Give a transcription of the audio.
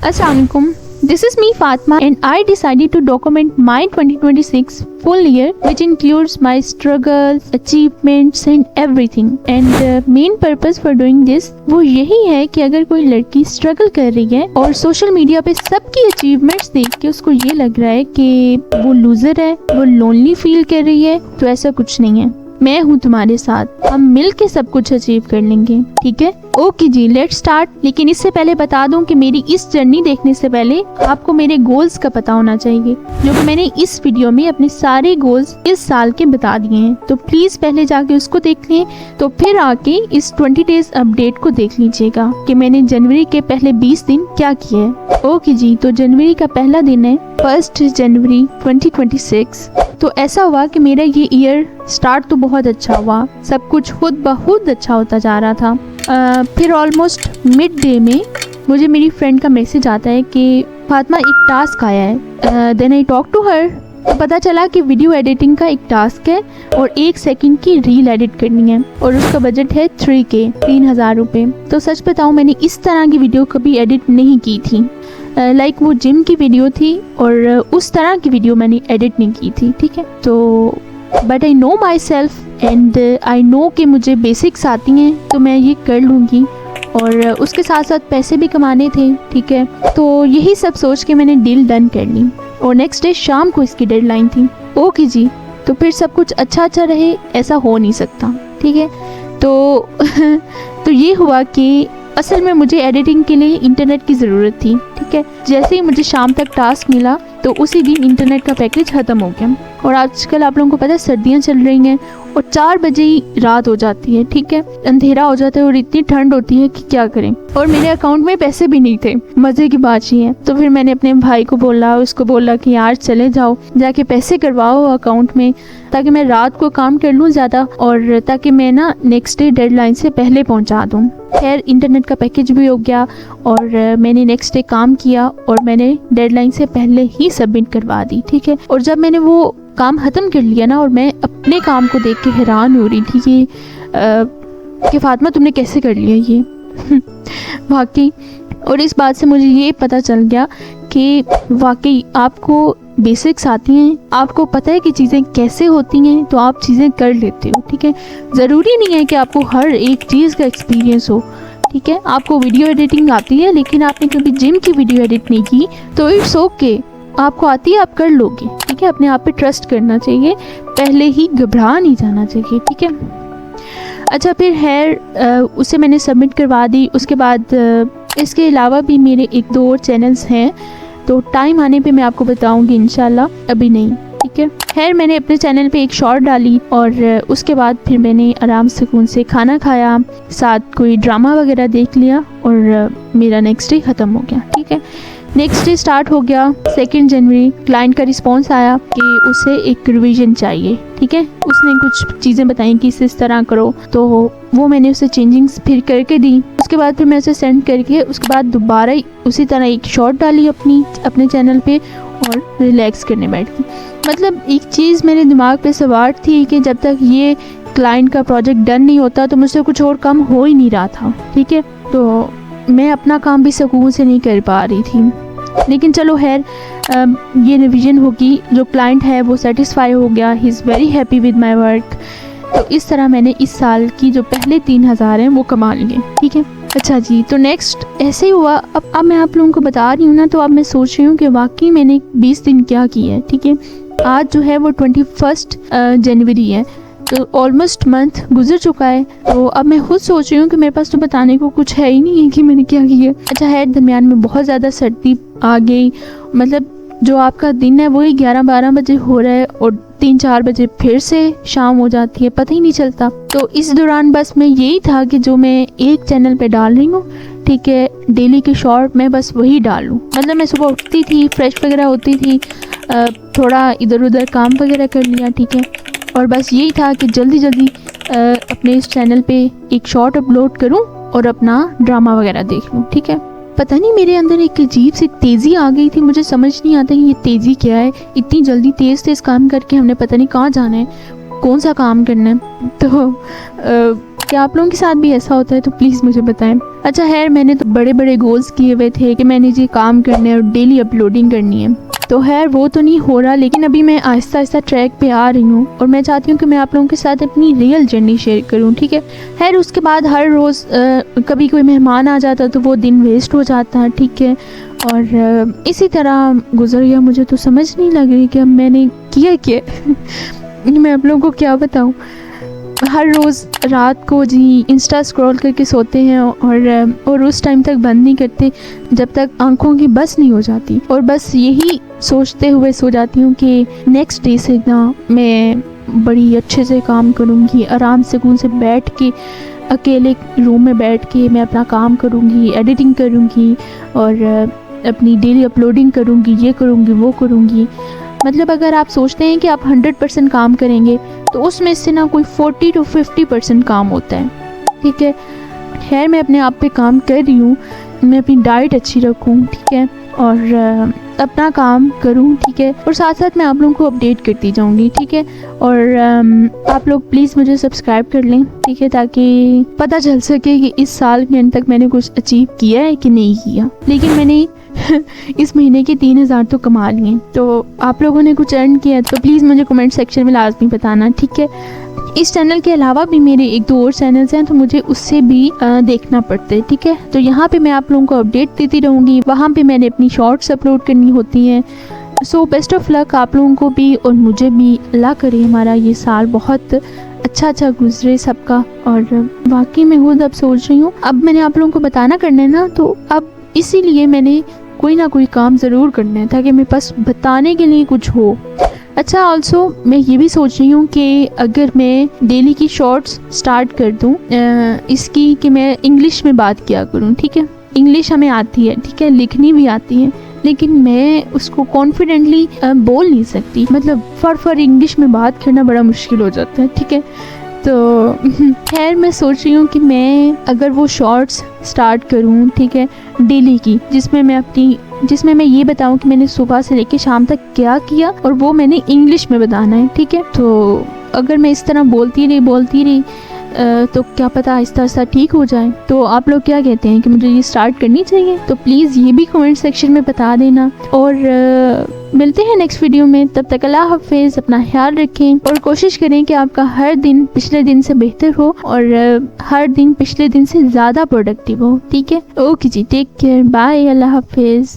Assalamualaikum. This is me Fatma and I decided to document my 2026 full year which includes my struggles, achievements and everything. And the main purpose for doing this वो यही है कि अगर कोई लड़की struggle कर रही है और सोशल मीडिया पे सबकी अचीवमेंट्स देख के उसको ये लग रहा है कि वो लूजर है, वो लोनली फील कर रही है, तो ऐसा कुछ नहीं है। मैं हूँ तुम्हारे साथ, हम मिल के सब कुछ अचीव कर लेंगे, ठीक है? ओके जी, लेट्स स्टार्ट। लेकिन इससे पहले बता दूं कि मेरी इस जर्नी देखने से पहले आपको मेरे गोल्स का पता होना चाहिए, जो कि मैंने इस वीडियो में अपने सारे गोल्स इस साल के बता दिए हैं। तो प्लीज पहले जाके उसको देख लें, तो फिर आके इस 20 डेज अपडेट को देख लीजिएगा कि मैंने जनवरी के पहले 20 दिन क्या किया है। ओके जी, तो जनवरी का पहला दिन है 1 जनवरी 2026। तो ऐसा हुआ कि मेरा ये ईयर स्टार्ट तो बहुत अच्छा हुआ, सब कुछ खुद ब खुद अच्छा होता जा रहा था। फिर ऑलमोस्ट मिड डे में मुझे मेरी फ्रेंड का मैसेज आता है कि फातिमा एक टास्क आया है। Then I talk to her, तो पता चला कि वीडियो एडिटिंग का एक टास्क है और 1 सेकंड की रील एडिट करनी है और उसका बजट है 3K 3000 रुपये। तो सच बताऊँ, मैंने इस तरह की वीडियो कभी एडिट नहीं की थी। लाइक वो जिम की वीडियो थी और उस तरह की वीडियो मैंने एडिट नहीं की थी, ठीक है? तो but I know my self and I know कि मुझे बेसिक्स आती हैं, तो मैं ये कर लूँगी और उसके साथ साथ पैसे भी कमाने थे, ठीक है? तो यही सब सोच के मैंने डील डन कर ली और नेक्स्ट डे शाम को इसकी डेडलाइन थी। ओके जी, तो फिर सब कुछ अच्छा रहे ऐसा हो नहीं सकता, ठीक है? तो तो ये हुआ कि असल में मुझे एडिटिंग के लिए इंटरनेट की ज़रूरत थी, ठीक है? जैसे ही मुझे शाम तक टास्क मिला तो उसी दिन इंटरनेट का पैकेज ख़त्म हो गया। और आजकल आप लोगों को पता है सर्दियाँ चल रही हैं और 4 बजे ही रात हो जाती है, ठीक है? अंधेरा हो जाता है और इतनी ठंड होती है कि क्या करें। और मेरे अकाउंट में पैसे भी नहीं थे, मज़े की बात ही है। तो फिर मैंने अपने भाई को बोला, उसको बोला कि यार चले जाओ, जाके पैसे करवाओ अकाउंट में, ताकि मैं रात को काम कर लूँ ज़्यादा और ताकि मैं ना नेक्स्ट डे डेडलाइन से पहले पहुँचा दूँ। खैर इंटरनेट का पैकेज भी हो गया और मैंने नेक्स्ट डे काम किया और मैंने डेडलाइन से पहले ही सबमिट करवा दी, ठीक है? और जब मैंने वो काम ख़त्म कर लिया ना, और मैं अपने काम को देख के हैरान हो रही थी कि फातिमा तुमने कैसे कर लिया ये वाकई। और इस बात से मुझे ये पता चल गया कि वाकई आपको बेसिक्स आती हैं, आपको पता है कि चीज़ें कैसे होती हैं, तो आप चीज़ें कर लेते हो, ठीक है? ज़रूरी नहीं है कि आपको हर एक चीज़ का एक्सपीरियंस हो, ठीक है? आपको वीडियो एडिटिंग आती है लेकिन आपने कभी जिम की वीडियो एडिट नहीं की, तो इट्स ओके, आपको आती है, आप कर लोगे, ठीक है? अपने आप पे ट्रस्ट करना चाहिए, पहले ही घबरा नहीं जाना चाहिए, ठीक है? अच्छा, फिर है उसे मैंने सबमिट करवा दी। उसके बाद इसके अलावा भी मेरे 1-2 और चैनल्स हैं, तो टाइम आने पे मैं आपको बताऊंगी इंशाल्लाह, अभी नहीं, ठीक है? खैर मैंने अपने चैनल पे एक शॉर्ट डाली और उसके बाद फिर मैंने आराम सुकून से खाना खाया, साथ कोई ड्रामा वगैरह देख लिया और मेरा नेक्स्ट डे ख़त्म हो गया, ठीक है? नेक्स्ट डे स्टार्ट हो गया 2 जनवरी। क्लाइंट का रिस्पांस आया कि उसे एक रिवीजन चाहिए, ठीक है? उसने कुछ चीज़ें बताई कि इस तरह करो, तो वो मैंने उसे चेंजिंग्स फिर करके दी। उसके बाद फिर मैं उसे सेंड करके उसके बाद दोबारा उसी तरह एक शॉट डाली अपने चैनल पे और रिलैक्स करने बैठ गई। मतलब एक चीज़ मेरे दिमाग पे सवार थी कि जब तक ये क्लाइंट का प्रोजेक्ट डन नहीं होता तो मुझसे कुछ और काम हो ही नहीं रहा था, ठीक है? तो मैं अपना काम भी सुकून से नहीं कर पा रही थी। लेकिन चलो खैर, ये रिवीजन होगी, जो क्लाइंट है वो सेटिस्फाई हो गया, he is very happy with my work. तो इस तरह मैंने इस साल की जो पहले 3000 हैं वो कमा लिए, ठीक है? अच्छा जी, तो नेक्स्ट ऐसे ही हुआ। अब मैं आप लोगों को बता रही हूँ ना, तो अब मैं सोच रही हूँ कि वाकई मैंने 20 दिन क्या किया है, ठीक है? आज जो है वो 21 जनवरी है, तो ऑलमोस्ट मंथ गुजर चुका है। तो अब मैं खुद सोच रही हूँ कि मेरे पास तो बताने को कुछ है ही नहीं है कि मैंने क्या किया। अच्छा है, दरमियान में बहुत ज़्यादा सर्दी आ गई, मतलब जो आपका दिन है वही 11-12 बजे हो रहा है और 3-4 बजे फिर से शाम हो जाती है, पता ही नहीं चलता। तो इस दौरान बस मैं यही था कि जो मैं एक चैनल पे डाल रही हूँ, ठीक है, डेली के शॉर्ट में बस वही डालूँ। मतलब मैं सुबह उठती थी, फ्रेश वगैरह होती थी, थोड़ा इधर उधर काम वगैरह कर लिया, ठीक है? और बस यही था कि जल्दी जल्दी अपने इस चैनल पे एक शॉर्ट अपलोड करूं और अपना ड्रामा वगैरह देख लूं, ठीक है? पता नहीं मेरे अंदर एक अजीब सी तेज़ी आ गई थी, मुझे समझ नहीं आता कि ये तेज़ी क्या है। इतनी जल्दी तेज़ काम करके हमने पता नहीं कहाँ जाना है, कौन सा काम करना है। तो क्या आप लोगों के साथ भी ऐसा होता है? तो प्लीज़ मुझे बताएं। अच्छा खैर, मैंने तो बड़े बड़े गोल्स किए हुए थे कि मैंने ये काम करना है और डेली अपलोडिंग करनी है, तो खैर वो तो नहीं हो रहा, लेकिन अभी मैं आहिस्ता आहिस्ता ट्रैक पे आ रही हूँ और मैं चाहती हूँ कि मैं आप लोगों के साथ अपनी रियल जर्नी शेयर करूँ, ठीक है। खैर उसके बाद हर रोज़ कभी कोई मेहमान आ जाता तो वो दिन वेस्ट हो जाता, ठीक है। और इसी तरह गुजर गया। मुझे तो समझ नहीं लग रही कि अब मैंने किया क्या मैं आप लोगों को क्या बताऊँ। हर रोज़ रात को जी इंस्टा स्क्रॉल करके सोते हैं और उस टाइम तक बंद नहीं करते जब तक आंखों की बस नहीं हो जाती, और बस यही सोचते हुए सो जाती हूँ कि नेक्स्ट डे से ना मैं बड़ी अच्छे से काम करूँगी, आराम सुकून से बैठ के अकेले रूम में बैठ के मैं अपना काम करूँगी, एडिटिंग करूँगी और अपनी डेली अपलोडिंग करूँगी, ये करूँगी वो करूँगी। मतलब अगर आप सोचते हैं कि आप 100% काम करेंगे तो उसमें से ना कोई 40 to 50% काम होता है, ठीक है। खैर मैं अपने आप पे काम कर रही हूँ, मैं अपनी डाइट अच्छी रखूँ, ठीक है, और अपना काम करूँ, ठीक है, और साथ साथ मैं आप लोगों को अपडेट करती जाऊँगी, ठीक है। और आप लोग प्लीज़ मुझे सब्सक्राइब कर लें, ठीक है, ताकि पता चल सके कि इस साल के अंत तक मैंने कुछ अचीव किया है कि नहीं किया। लेकिन मैंने इस महीने के 3000 तो कमा लिए, तो आप लोगों ने कुछ अर्न किया तो प्लीज़ मुझे कमेंट सेक्शन में लाजमी बताना, ठीक है। इस चैनल के अलावा भी मेरे 1-2 और चैनल्स हैं, तो मुझे उससे भी देखना पड़ता है, ठीक है। तो यहाँ पे मैं आप लोगों को अपडेट देती रहूँगी, वहाँ पे मैंने अपनी शॉर्ट्स अपलोड करनी होती हैं। सो बेस्ट ऑफ लक आप लोगों को भी और मुझे भी। अल्लाह करे हमारा ये साल बहुत अच्छा गुजरे सबका। और बाकी मैं खुद अब सोच रही हूँ, अब मैंने आप लोगों को बताना करना है ना, तो अब इसीलिए मैंने कोई ना कोई काम ज़रूर करना है ताकि मेरे पास बताने के लिए कुछ हो। अच्छा ऑल्सो मैं ये भी सोच रही हूँ कि अगर मैं डेली की शॉर्ट्स स्टार्ट कर दूँ इसकी कि मैं इंग्लिश में बात किया करूँ, ठीक है। इंग्लिश हमें आती है, ठीक है, लिखनी भी आती है, लेकिन मैं उसको कॉन्फिडेंटली बोल नहीं सकती। मतलब फर इंग्लिश में बात करना बड़ा मुश्किल हो जाता है, ठीक है। तो खैर मैं सोच रही हूँ कि मैं अगर वो शॉर्ट्स स्टार्ट करूँ, ठीक है, डेली की, जिसमें मैं ये बताऊँ कि मैंने सुबह से लेकर शाम तक क्या किया, और वो मैंने इंग्लिश में बताना है, ठीक है। तो अगर मैं इस तरह बोलती रही तो क्या पता आहिस्ता आहिस्ता ठीक हो जाए। तो आप लोग क्या कहते हैं कि मुझे ये स्टार्ट करनी चाहिए? तो प्लीज़ ये भी कमेंट सेक्शन में बता देना। और मिलते हैं नेक्स्ट वीडियो में, तब तक अल्लाह हाफिज़, अपना ख्याल रखें और कोशिश करें कि आपका हर दिन पिछले दिन से बेहतर हो और हर दिन पिछले दिन से ज़्यादा प्रोडक्टिव हो, ठीक है। ओके जी, टेक केयर, बाय, अल्लाह हाफिज़।